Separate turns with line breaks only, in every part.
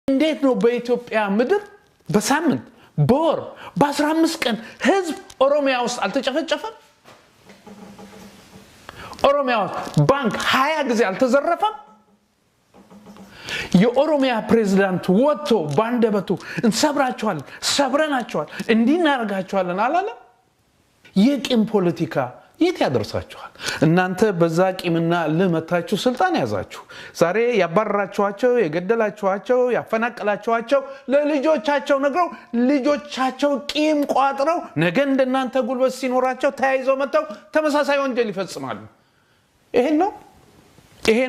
እንዴት ነው በኢትዮጵያ ምድር በሳምንት በወር በ15 ቀን ህዝብ ኦሮሚያ ውስጥ አልተጨፈጨፈም? ኦሮሚያ ባንክ 20 ጊዜ አልተዘረፈም? የኦሮሚያ ፕሬዝዳንት ወጥቶ ባንደበቱ እንሰብራቸዋለን ሰብረናቸዋል እንዲናርጋቸዋለን አላለ? የቂም ፖለቲካ የት ያደርሳችኋል? እናንተ በዛ ቂምና ለመታችሁ ስልጣን ያዛችሁ። ዛሬ ያባረራችኋቸው የገደላችኋቸው ያፈናቀላችኋቸው ለልጆቻቸው ነግረው ልጆቻቸው ቂም ቋጥረው ነገ እንደናንተ ጉልበት ሲኖራቸው ተያይዘው መተው ተመሳሳይ ወንጀል ይፈጽማሉ። ይሄ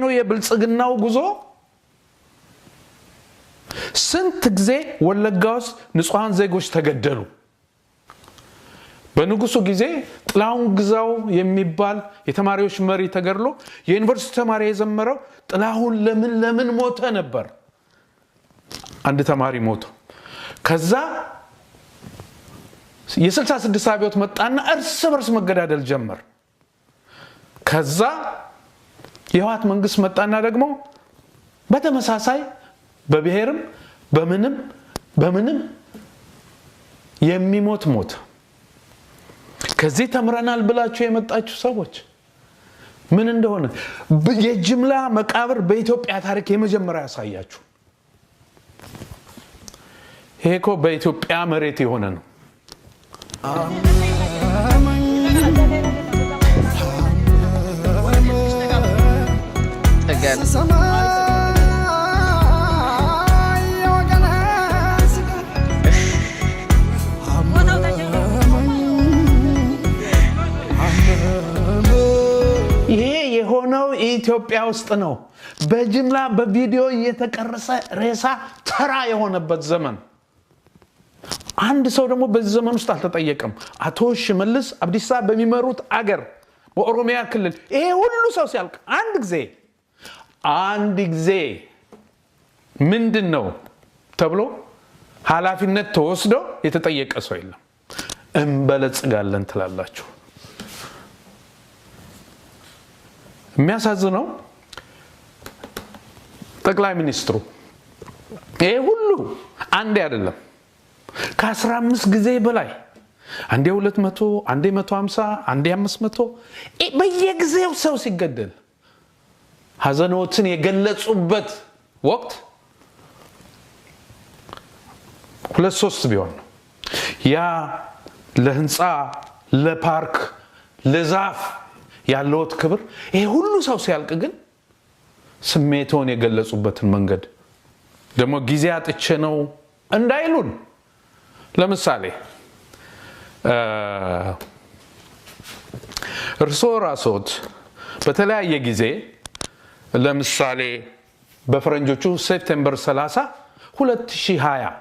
ነው የብልጽግናው ጉዞ። ስንት ጊዜ ወለጋውስ ንጹሃን ዜጎች ተገደሉ። በንጉሱ ጊዜ ጥላሁን ግዛው የሚባል የተማሪዎች መሪ ተገድሎ የዩኒቨርሲቲ ተማሪ የዘመረው ጥላሁን ለምን ሞተ ነበር። አንድ ተማሪ ሞተ። ከዛ የ66 አብዮት መጣና እርስ በርስ መገዳደል ጀመር። ከዛ የህወሓት መንግስት መጣና ደግሞ በተመሳሳይ በብሔርም በምንም የሚሞት ሞት። ከዚህ ተምረናል ብላችሁ የመጣችሁ ሰዎች ምን እንደሆነ የጅምላ መቃብር በኢትዮጵያ ታሪክ የመጀመሪያ ያሳያችሁ። ይሄኮ በኢትዮጵያ መሬት የሆነ ነው። ኢትዮጵያ ውስጥ ነው። በጅምላ በቪዲዮ እየተቀረጸ ሬሳ ተራ የሆነበት ዘመን። አንድ ሰው ደግሞ በዚህ ዘመን ውስጥ አልተጠየቀም። አቶ ሽመልስ አብዲሳ በሚመሩት አገር በኦሮሚያ ክልል ይሄ ሁሉ ሰው ሲያልቅ አንድ ጊዜ ምንድነው ተብሎ ኃላፊነት ተወስዶ የተጠየቀ ሰው የለም። እንበለጽጋለን ትላላችሁ። የሚያሳዝነው ጠቅላይ ሚኒስትሩ ይሄ ሁሉ አንዴ አይደለም ከ15 ጊዜ በላይ አንዴ 200 አንዴ 150 አንዴ 500 በየጊዜው ሰው ሲገደል ሐዘኖትን የገለጹበት ወቅት 2-3 ቢሆን ያ ለህንፃ ለፓርክ ለዛፍ ያለውት ክብር ይሄ ሁሉ ሰው ሲያልቅ ግን ስሜቶን የገለጹበትን መንገድ ደግሞ ጊዜ አጥቼ ነው እንዳይሉን። ለምሳሌ ራስዎት በተለያየ ጊዜ ለምሳሌ በፈረንጆቹ ሴፕቴምበር 30 2020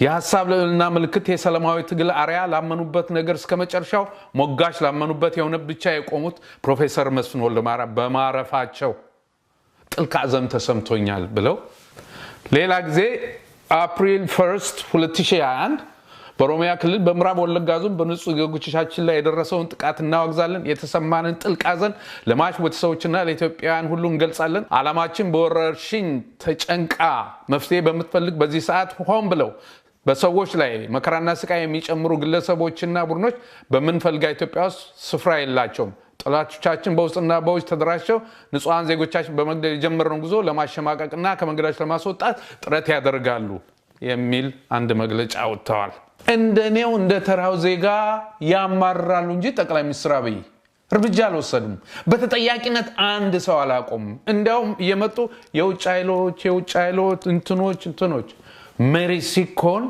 የሐሳብ ለልና ምልክት የሰላማዊ ትግል አሪያ ላመኑበት ነገር እስከመጨረሻው ሞጋሽ ላመኑበት የሆነ ብቻ የቆሙት ፕሮፌሰር መስፍን ወልደማርያም በማረፋቸው ጥልቅ ሐዘን ተሰምቶኛል ብለው ሌላ ጊዜ አፕሪል 1 2021 በኦሮሚያ ክልል በምዕራብ ወለጋ ዞን በንጹህ ዜጎቻችን ላይ የደረሰውን ጥቃት እናወግዛለን። የተሰማንን ጥልቅ ሐዘን ለሟች ቤተሰቦችና ለኢትዮጵያውያን ሁሉ እንገልጻለን። ዓላማችን በወረርሽኝ ተጨንቃ መፍትሄ በመትፈልግ በዚህ ሰዓት ሆን ብለው በሰዎች ላይ መከራና ስቃይ የሚጨምሩ ግለሰቦችና ቡድኖች በመንፈልጋ ኢትዮጵያ ውስጥ ስፍራ የላቸውም። ጠላቶቻችን በውስጥና በውጭ ተደራጅተው ንጹሃን ዜጎቻችን በመግደል የጀመረውን ጉዞ ለማሸማቀቅና ከመንገዳቸው ለማስወጣት ጥረት ያደርጋሉ የሚል አንድ መግለጫ ወጥተዋል። እንደኔው እንደ ተራው ዜጋ ያማራሉ እንጂ ጠቅላይ ሚኒስትር አብይ እርምጃ አልወሰዱም። በተጠያቂነት አንድ ሰው አላቆም። እንዲያውም እየመጡ የውጭ ኃይሎች እንትኖች መሪ ሲኮን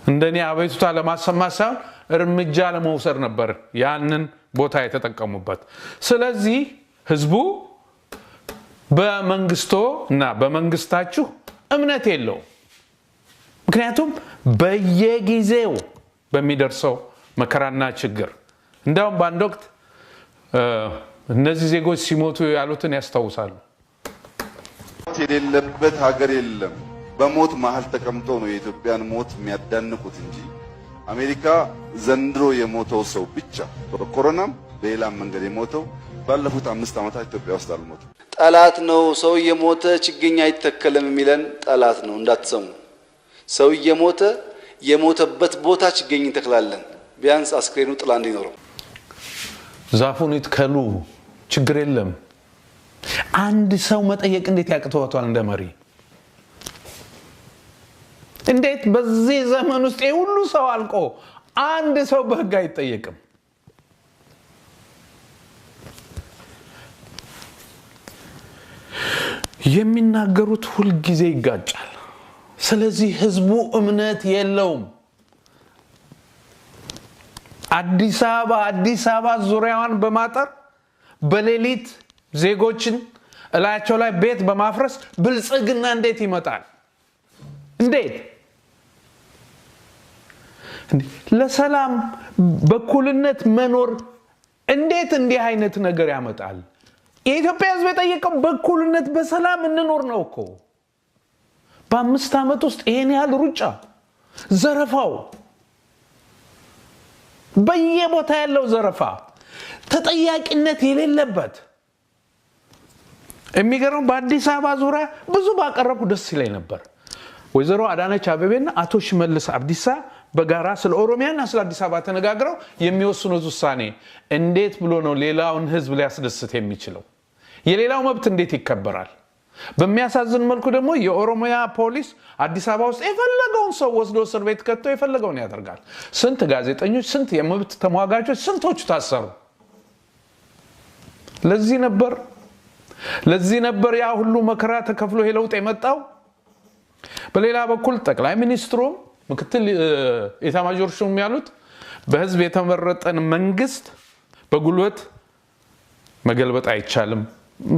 እንደኔ አቤቱታ ለማሰማት ሳይሆን እርምጃ ለመውሰድ ነበር ያንን ቦታ የተጠቀሙበት። ስለዚህ ህዝቡ በመንግስቶ እና በመንግስታችሁ እምነት የለው። ምክንያቱም በየጊዜው በሚደርሰው መከራና ችግር እንዳውም በአንድ ወቅት እነዚህ ዜጎች ሲሞቱ ያሉትን ያስታውሳሉ።
የሌለበት ሀገር የለም። በሞት መሃል ተቀምጦ ነው የኢትዮጵያን ሞት የሚያዳንቁት እንጂ አሜሪካ ዘንድሮ የሞተው ሰው ብቻ በኮሮናም በሌላም መንገድ የሞተው ባለፉት 5 ዓመታት ኢትዮጵያ ውስጥ አልሞተም። ጠላት ነው። ሰው እየሞተ ችግኝ አይተከልም የሚለን ጠላት ነው። እንዳትሰሙ። ሰው እየሞተ የሞተበት ቦታ ችግኝ እንተክላለን። ቢያንስ አስክሬኑ ጥላ እንዲኖረው።
ዛፉን ይትከሉ፣ ችግር የለም። አንድ ሰው መጠየቅ እንዴት ያቅተዋል? እንደ መሪ እንዴት በዚህ ዘመን ውስጥ ሁሉ ሰው አልቆ አንድ ሰው በህግ አይጠየቅም? የሚናገሩት ሁሉ ጊዜ ይጋጫል። ስለዚህ ህዝቡ እምነት የለውም። አዲስ አበባ ዙሪያዋን በማጠር በሌሊት ዜጎችን እላያቸው ላይ ቤት በማፍረስ ብልጽግና እንዴት ይመጣል? እንዴት ለሰላም በኩልነት መኖር እንዴት እንዲህ አይነት ነገር ያመጣል? የኢትዮጵያ ህዝብ የጠየቀው በኩልነት በሰላም እንኖር ነው እኮ። በ5 ዓመት ውስጥ ይሄን ያህል ሩጫ፣ ዘረፋው፣ በየቦታ ያለው ዘረፋ፣ ተጠያቂነት የሌለበት የሚገርም። በአዲስ አበባ ዙሪያ ብዙ ባቀረቡ ደስ ይለኝ ነበር። ወይዘሮ አዳነች አቤቤና አቶ ሽመልስ አብዲሳ በጋራ ስለ ኦሮሚያና ስለ አዲስ አበባ ተነጋግረው የሚወስኑት ውሳኔ እንዴት ብሎ ነው ሌላውን ህዝብ ሊያስደስት የሚችለው? የሌላው መብት እንዴት ይከበራል? በሚያሳዝን መልኩ ደግሞ የኦሮሚያ ፖሊስ አዲስ አበባ ውስጥ የፈለገውን ሰው ወስዶ እስር ቤት ከቶ የፈለገውን ያደርጋል። ስንት ጋዜጠኞች፣ ስንት የመብት ተሟጋቾች፣ ስንቶቹ ታሰሩ። ለዚህ ነበር ያ ሁሉ መከራ ተከፍሎ የለውጥ የመጣው። በሌላ በኩል ጠቅላይ ሚኒስትሩም ምክትል ኤታማዦር ሹም ያሉት በህዝብ የተመረጠን መንግስት በጉልበት መገልበጥ አይቻልም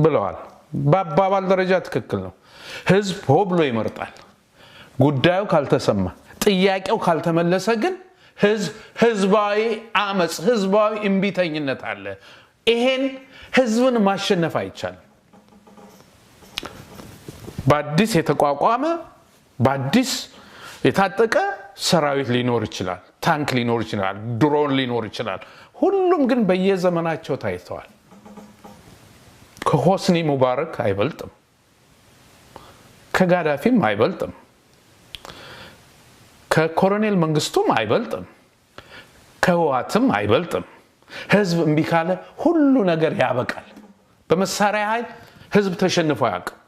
ብለዋል። በአባባል ደረጃ ትክክል ነው። ህዝብ ሆ ብሎ ይመርጣል። ጉዳዩ ካልተሰማ፣ ጥያቄው ካልተመለሰ ግን ህዝባዊ አመጽ፣ ህዝባዊ እምቢተኝነት አለ። ይሄን ህዝብን ማሸነፍ አይቻልም። በአዲስ የተቋቋመ በአዲስ የታጠቀ ሰራዊት ሊኖር ይችላል፣ ታንክ ሊኖር ይችላል፣ ድሮን ሊኖር ይችላል። ሁሉም ግን በየዘመናቸው ታይተዋል። ከሆስኒ ሙባረክ አይበልጥም፣ ከጋዳፊም አይበልጥም፣ ከኮሎኔል መንግስቱም አይበልጥም፣ ከህወሓትም አይበልጥም። ህዝብ እምቢ ካለ ሁሉ ነገር ያበቃል። በመሳሪያ ኃይል ህዝብ ተሸንፎ አያውቅም።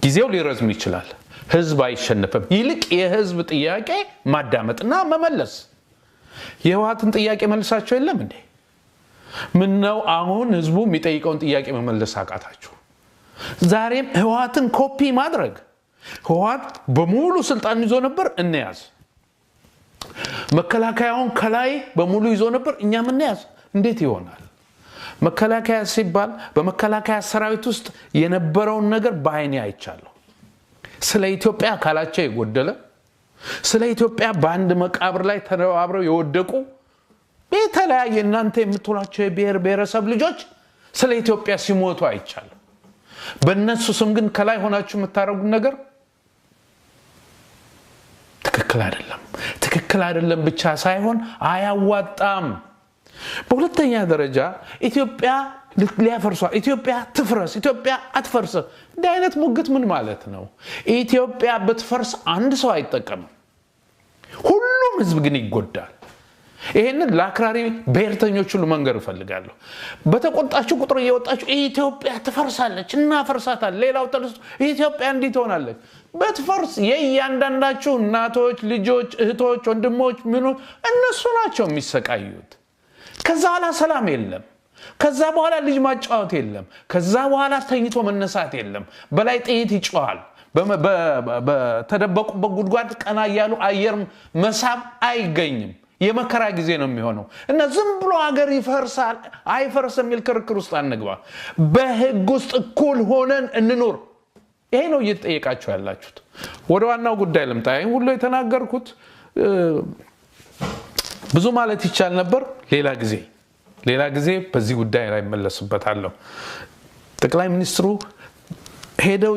ጊዜው ሊረዝም ይችላል፣ ህዝብ አይሸነፍም። ይልቅ የህዝብ ጥያቄ ማዳመጥና መመለስ። የህወሓትን ጥያቄ መልሳቸው የለም እንዴ? ምን ነው አሁን ህዝቡ የሚጠይቀውን ጥያቄ መመለስ አቃታችሁ? ዛሬም ህወሓትን ኮፒ ማድረግ። ህወሓት በሙሉ ስልጣን ይዞ ነበር፣ እንያዝ። መከላከያውን ከላይ በሙሉ ይዞ ነበር፣ እኛም እንያዝ። እንዴት ይሆናል? መከላከያ ሲባል በመከላከያ ሰራዊት ውስጥ የነበረውን ነገር በአይኔ አይቻለሁ። ስለ ኢትዮጵያ ካላቸው የጎደለ፣ ስለ ኢትዮጵያ በአንድ መቃብር ላይ ተደባብረው የወደቁ የተለያየ እናንተ የምትሏቸው የብሔር ብሔረሰብ ልጆች ስለ ኢትዮጵያ ሲሞቱ አይቻለሁ። በእነሱ ስም ግን ከላይ ሆናችሁ የምታደርጉት ነገር ትክክል አይደለም ብቻ ሳይሆን አያዋጣም። በሁለተኛ ደረጃ ኢትዮጵያ ሊያፈርሷ፣ ኢትዮጵያ ትፍረስ፣ ኢትዮጵያ አትፈርስ። እንዲህ አይነት ሙግት ምን ማለት ነው? ኢትዮጵያ ብትፈርስ አንድ ሰው አይጠቀምም፣ ሁሉም ህዝብ ግን ይጎዳል። ይሄንን ለአክራሪ ብሔርተኞች ሁሉ መንገር እፈልጋለሁ። በተቆጣችሁ ቁጥር እየወጣችሁ ኢትዮጵያ ትፈርሳለች፣ እናፈርሳታለን፣ ሌላው ተነስቶ ኢትዮጵያ እንዲህ ትሆናለች። በትፈርስ የእያንዳንዳችሁ እናቶች፣ ልጆች፣ እህቶች፣ ወንድሞች እነሱ ናቸው የሚሰቃዩት። ከዛ በኋላ ሰላም የለም። ከዛ በኋላ ልጅ ማጫወት የለም። ከዛ በኋላ ተኝቶ መነሳት የለም። በላይ ጥይት ይጮሃል። በተደበቁበት ጉድጓድ ቀና እያሉ አየር መሳብ አይገኝም። የመከራ ጊዜ ነው የሚሆነው እና ዝም ብሎ ሀገር ይፈርሳል አይፈርስም የሚል ክርክር ውስጥ አንግባ። በህግ ውስጥ እኩል ሆነን እንኖር። ይሄ ነው እየተጠየቃችሁ ያላችሁት። ወደ ዋናው ጉዳይ ልምጣ። ይሄን ሁሉ የተናገርኩት ብዙ ማለት ይቻል ነበር። ሌላ ጊዜ በዚህ ጉዳይ ላይ መለስበታለሁ። ጠቅላይ ሚኒስትሩ ሄደው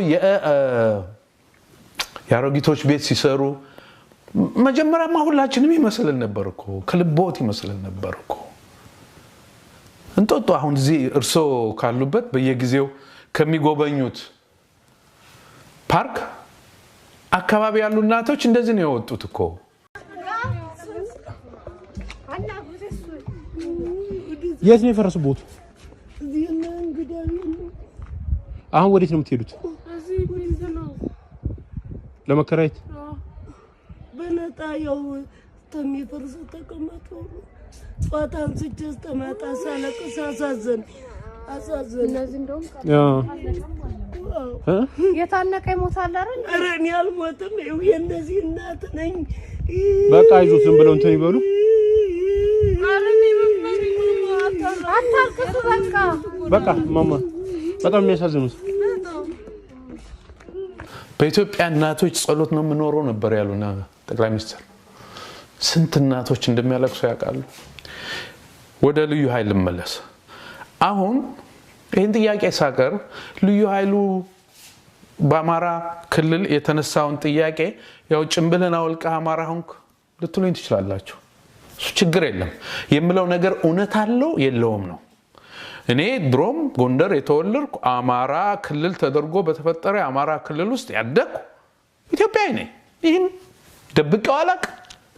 የአሮጊቶች ቤት ሲሰሩ መጀመሪያማ ሁላችንም ይመስልን ነበር እኮ፣ ከልቦት ይመስልን ነበር እኮ። እንጦጦ አሁን እዚህ እርሶ ካሉበት በየጊዜው ከሚጎበኙት ፓርክ አካባቢ ያሉ እናቶች እንደዚህ ነው የወጡት እኮ
የት ነው የፈረሰቦት አሁን ወዴት ነው የምትሄዱት ለመከራየት
በነጣ ያው ተሚፈርስ ተቀመጡ ጧታን ስጭስ ተማጣ ሳለቅስ አሳዘን እነዚህ እንደውም የታነቀ ይሞታል አይደል አረን ያልሞትም ይው የነዚህ እናት ነኝ
በቃ አይዞት ዝም ብለው እንትን ይበሉ
አታልቅሱ
በቃ ማማ በጣም የሚያሳዝኑ
በኢትዮጵያ እናቶች ጸሎት ነው የምኖረው ነበር ያሉና ጠቅላይ ሚኒስትር ስንት እናቶች እንደሚያለቅሱ ያውቃሉ ወደ ልዩ ኃይል መለስ አሁን ይሄን ጥያቄ ሳቀር ልዩ ኃይሉ በአማራ ክልል የተነሳውን ጥያቄ ያው ጭምብልን አውልቃ አማራ ሆንክ ልትሉኝ ትችላላችሁ እሱ ችግር የለም የምለው ነገር እውነት አለው የለውም ነው እኔ ድሮም ጎንደር የተወለድኩ አማራ ክልል ተደርጎ በተፈጠረ አማራ ክልል ውስጥ ያደኩ ኢትዮጵያዊ ነኝ ይሄን ደብቀው አላቅ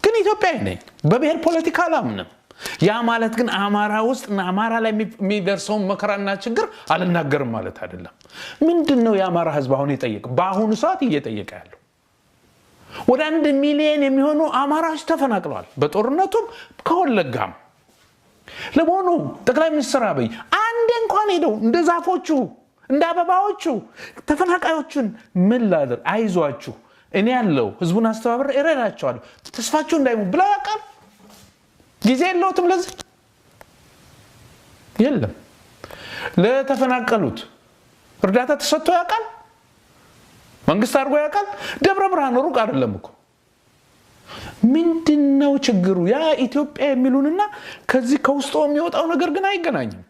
ግን ኢትዮጵያዊ ነኝ በብሔር ፖለቲካ አላምንም ያ ማለት ግን አማራ ውስጥ እና አማራ ላይ የሚደርሰው መከራና ችግር አልናገርም ማለት አይደለም ምንድነው የአማራ ህዝብ አሁን ይጠይቅ በአሁኑ ሰዓት እየጠየቀ ያለው ወደ 1 ሚሊዮን የሚሆኑ አማራዎች ተፈናቅለዋል በጦርነቱም ከወለጋም ለሞኑ ጠቅላይ ሚኒስትር አብይ አንድ እንኳን ሄደው እንደ ዛፎቹ እንደ አበባዎቹ ተፈናቃዮችን ምን ላድር አይዟችሁ እኔ ያለው ህዝቡን አስተባብረ እረዳቸዋለሁ ተስፋችሁ እንዳይሞት ብለው ያውቃል ጊዜ የለውም ለዚህ የለም ለተፈናቀሉት እርዳታ ተሰጥቶ ያውቃል መንግስት አድርጎ ያውቃል ደብረ ብርሃን ሩቅ አይደለም እኮ ምንድነው ችግሩ ያ ኢትዮጵያ የሚሉንና ከዚህ ከውስጡ የሚወጣው ነገር ግን አይገናኝም